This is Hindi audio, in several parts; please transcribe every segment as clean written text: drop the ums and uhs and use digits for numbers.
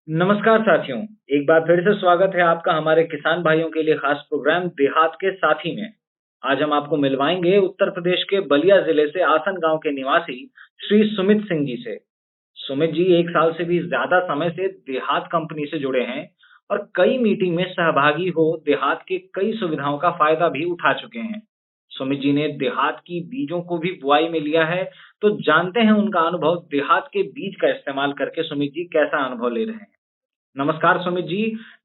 नमस्कार साथियों, एक बार फिर से स्वागत है आपका हमारे किसान भाइयों के लिए खास प्रोग्राम देहात के साथी में। आज हम आपको मिलवाएंगे उत्तर प्रदेश के बलिया जिले से आसन गांव के निवासी श्री सुमित सिंह जी से। सुमित जी 1 साल से भी ज्यादा समय से देहात कंपनी से जुड़े हैं और कई मीटिंग में सहभागी हो देहात के कई सुविधाओं का फायदा भी उठा चुके हैं। सुमित जी ने देहात की बीजों को भी बुआई में लिया है, तो जानते हैं उनका अनुभव देहात के बीज का इस्तेमाल करके सुमित जी कैसा अनुभव ले रहे हैं। नमस्कार सुमित जी,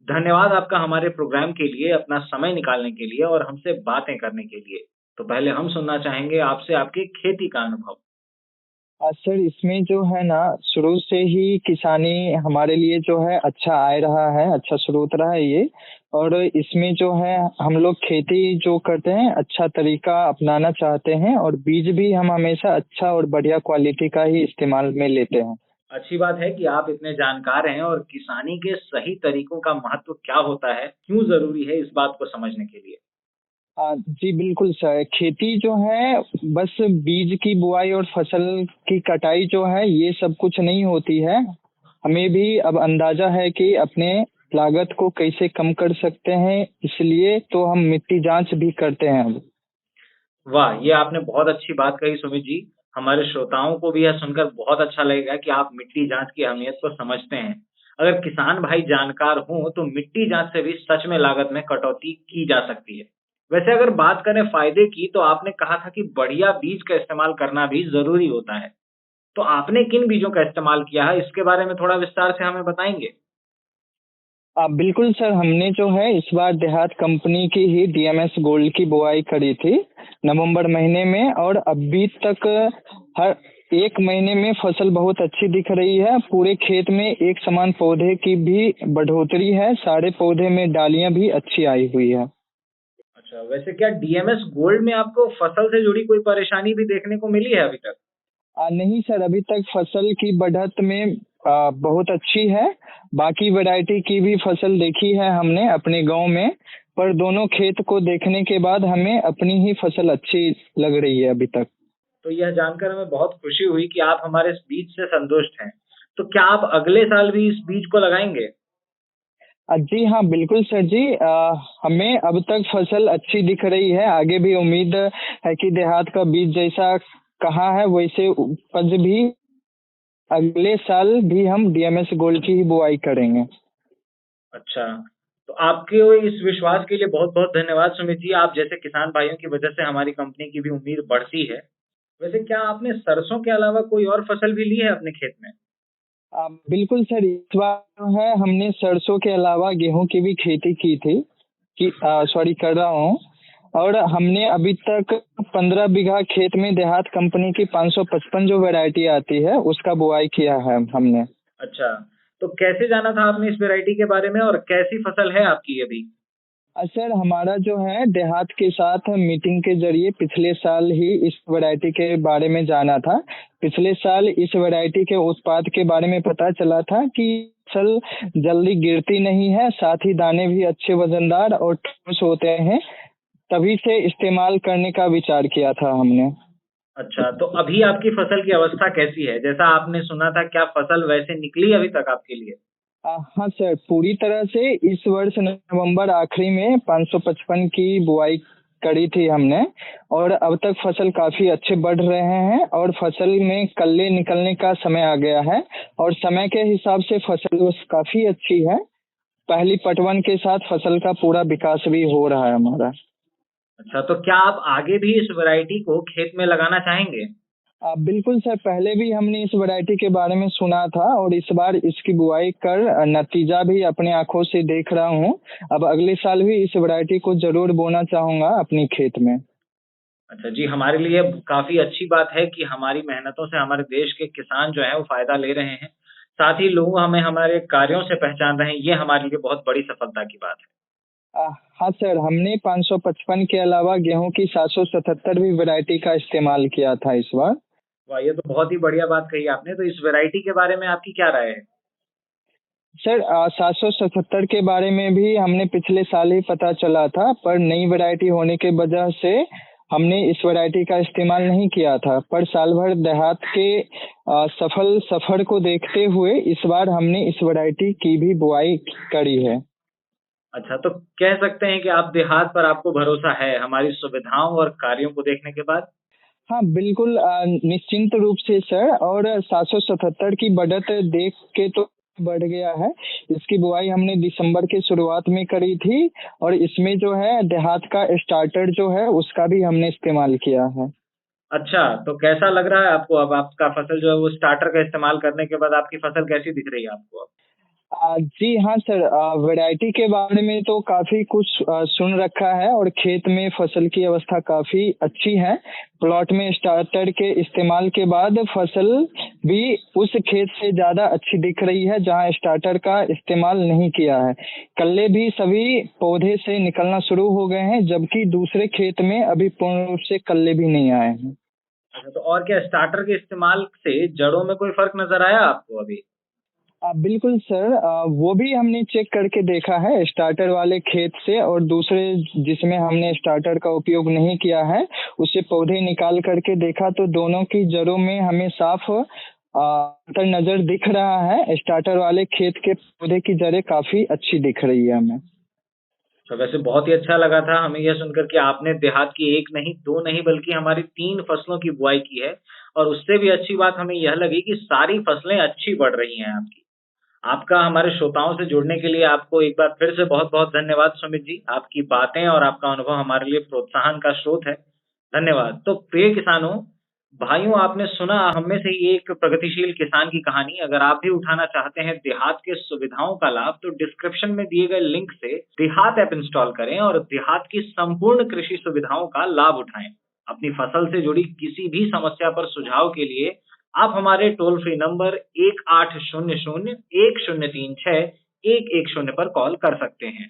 धन्यवाद आपका हमारे प्रोग्राम के लिए, अपना समय निकालने के लिए और हमसे बातें करने के लिए। तो पहले हम सुनना चाहेंगे आपसे आपकी खेती का अनुभव। सर इसमें जो है ना शुरू से ही किसानी हमारे लिए जो है अच्छा आय रहा है, अच्छा स्रोत रहा है ये। और इसमें जो है हम लोग खेती जो करते हैं अच्छा तरीका अपनाना चाहते हैं और बीज भी हम हमेशा अच्छा और बढ़िया क्वालिटी का ही इस्तेमाल में लेते हैं। अच्छी बात है कि आप इतने जानकार हैं और किसानी के सही तरीकों का महत्व क्या होता है, क्यों ज़रूरी है इस बात को समझने के लिए। जी बिल्कुल सर, खेती जो है बस बीज की बुआई और फसल की कटाई जो है ये सब कुछ नहीं होती है। हमें भी अब अंदाजा है कि अपने लागत को कैसे कम कर सकते हैं, इसलिए तो हम मिट्टी जांच भी करते हैं अब। वाह! ये आपने बहुत अच्छी बात कही सुमित जी। हमारे श्रोताओं को भी यह सुनकर बहुत अच्छा लगेगा कि आप मिट्टी जाँच की अहमियत को समझते हैं। अगर किसान भाई जानकार हों, तो मिट्टी जाँच से भी सच में लागत में कटौती की जा सकती है। वैसे अगर बात करें फ़ायदे की, तो आपने कहा था कि बढ़िया बीज का इस्तेमाल करना भी ज़रूरी होता है। तो आपने किन बीजों का इस्तेमाल किया है, इसके बारे में थोड़ा विस्तार से हमें बताएँगे? बिल्कुल सर, हमने जो है इस बार देहात कंपनी की ही डीएमएस गोल्ड की बुआई करी थी नवंबर महीने में। और अभी तक हर 1 महीने में फसल बहुत अच्छी दिख रही है। पूरे खेत में एक समान पौधे की भी बढ़ोतरी है, सारे पौधे में डालियां भी अच्छी आई हुई है। अच्छा, वैसे क्या डीएमएस गोल्ड में आपको फसल से जुड़ी कोई परेशानी भी देखने को मिली है अभी तक? नहीं सर, अभी तक फसल की बढ़त में बहुत अच्छी है। बाकी वैरायटी की भी फसल देखी है हमने अपने गांव में, पर दोनों खेत को देखने के बाद हमें अपनी ही फसल अच्छी लग रही है अभी तक। तो यह जानकर हमें बहुत खुशी हुई कि आप हमारे इस बीज से संतुष्ट हैं। तो क्या आप अगले साल भी इस बीज को लगाएँगे? जी हाँ, बिल्कुल सर जी। हमें अब तक फसल अच्छी दिख रही है, आगे भी उम्मीद है कि देहात का बीज जैसा कहा है वैसे उपज भी अगले साल भी हम डीएमएस गोल्ड की ही बुआई करेंगे। अच्छा, तो आपके इस विश्वास के लिए बहुत-बहुत धन्यवाद सुमित जी। आप जैसे किसान भाइयों की वजह से हमारी कंपनी की भी उम्मीद बढ़ती है। वैसे क्या आपने सरसों के अलावा कोई और फसल भी ली है अपने खेत में? बिल्कुल सर, इस बार जो है हमने सरसों के अलावा गेहूं की भी खेती की थी, कि सॉरी कर रहा हूँ। और हमने अभी तक 15 बीघा खेत में देहात कंपनी की 555 जो वैरायटी आती है उसका बुआई किया है हमने। अच्छा, तो कैसे जाना था आपने इस वैरायटी के बारे में और कैसी फसल है आपकी अभी? सर हमारा जो है देहात के साथ मीटिंग के जरिए पिछले साल ही इस वैरायटी के बारे में जाना था। पिछले साल इस वैरायटी के उत्पाद के बारे में पता चला था कि फसल जल्दी गिरती नहीं है, साथ ही दाने भी अच्छे वजनदार और ठोस होते हैं। तभी से इस्तेमाल करने का विचार किया था हमने। अच्छा, तो अभी आपकी फसल की अवस्था कैसी है? जैसा आपने सुना था, क्या फसल वैसे निकली अभी तक आपके लिए? हाँ सर, पूरी तरह से इस वर्ष नवंबर आखिरी में 555 की बुआई करी थी हमने। और अब तक फसल काफ़ी अच्छे बढ़ रहे हैं और फसल में कल्ले निकलने का समय आ गया है। और समय के हिसाब से फसल काफ़ी अच्छी है। पहली पटवन के साथ फसल का पूरा विकास भी हो रहा है हमारा। अच्छा, तो क्या आप आगे भी इस वैरायटी को खेत में लगाना चाहेंगे? बिल्कुल सर, पहले भी हमने इस वैरायटी के बारे में सुना था और इस बार इसकी बुआई कर नतीजा भी अपने आँखों से देख रहा हूँ। अब अगले साल भी इस वैरायटी को ज़रूर बोना चाहूँगा अपनी खेत में। अच्छा जी, हमारे लिए काफ़ी अच्छी बात है कि हमारी मेहनतों से हमारे देश के किसान जो हैं वो फ़ायदा ले रहे हैं। साथ ही लोग हमें हमारे कार्यों से पहचान रहे हैं, ये हमारे लिए बहुत बड़ी सफलता की बात है। अ, हाँ सर, हमने 555 के अलावा गेहूँ की 777 भी वैरायटी का इस्तेमाल किया था इस बार। वाह! ये तो बहुत ही बढ़िया बात कही आपने, तो इस वैरायटी के बारे में आपकी क्या राय है? सर 777 के बारे में भी हमने पिछले साल ही पता चला था, पर नई वैरायटी होने के वजह से हमने इस वैरायटी का इस्तेमाल नहीं किया था, पर साल भर देहात के सफल सफर को देखते हुए इस बार हमने इस वैरायटी की भी बुआई करी है। अच्छा, तो कह सकते हैं कि आप देहात पर आपको भरोसा है हमारी सुविधाओं और कार्यों को देखने के बाद? हाँ, बिल्कुल निश्चिंत रूप से सर। और 777 की बढ़त देख के तो बढ़ गया है। इसकी बुआई हमने दिसंबर के शुरुआत में करी थी और इसमें जो है देहात का स्टार्टर जो है उसका भी हमने इस्तेमाल किया है। अच्छा, तो कैसा लग रहा है आपको अब आपका फसल जो है वो स्टार्टर का इस्तेमाल करने के बाद आपकी फसल कैसी दिख रही है आपको अब? जी हाँ सर, वैरायटी के बारे में तो काफ़ी कुछ सुन रखा है और खेत में फसल की अवस्था काफ़ी अच्छी है। प्लॉट में स्टार्टर के इस्तेमाल के बाद फसल भी उस खेत से ज़्यादा अच्छी दिख रही है जहाँ स्टार्टर का इस्तेमाल नहीं किया है। कल्ले भी सभी पौधे से निकलना शुरू हो गए हैं, जबकि दूसरे खेत में अभी पूर्ण रूप से कल्ले भी नहीं आए हैं। अच्छा, तो और क्या स्टार्टर के इस्तेमाल से जड़ों में कोई फ़र्क नज़र आया आपको अभी? बिल्कुल सर, वो भी हमने चेक करके देखा है स्टार्टर वाले खेत से और दूसरे जिसमें हमने स्टार्टर का उपयोग नहीं किया है, उससे पौधे निकाल करके देखा तो दोनों की जड़ों में हमें साफ अंतर नज़र दिख रहा है। स्टार्टर वाले खेत के पौधे की जड़ें काफ़ी अच्छी दिख रही है हमें। तो वैसे बहुत ही अच्छा लगा था हमें यह सुनकर कि आपने देहात की 1 नहीं, 2 नहीं बल्कि हमारी 3 फसलों की बुआई की है और उससे भी अच्छी बात हमें यह लगी कि सारी फसलें अच्छी बढ़ रही हैं आपकी। आपका हमारे श्रोताओं से जुड़ने के लिए आपको एक बार फिर से बहुत-बहुत धन्यवाद सुमित जी। आपकी बातें और आपका अनुभव हमारे लिए प्रोत्साहन का स्रोत है। धन्यवाद। तो प्रिय किसानों, भाइयों आपने सुना हम में से ही एक प्रगतिशील किसान की कहानी। अगर आप भी उठाना चाहते हैं देहात के सुविधाओं का लाभ तो डिस्क्रिप्शन में दिए गए लिंक से देहात ऐप इंस्टॉल करें और देहात की संपूर्ण कृषि सुविधाओं का लाभ उठाएं। अपनी फसल से जुड़ी किसी भी समस्या पर सुझाव के लिए आप हमारे टोल फ्री नंबर 1800 1036 110 पर कॉल कर सकते हैं।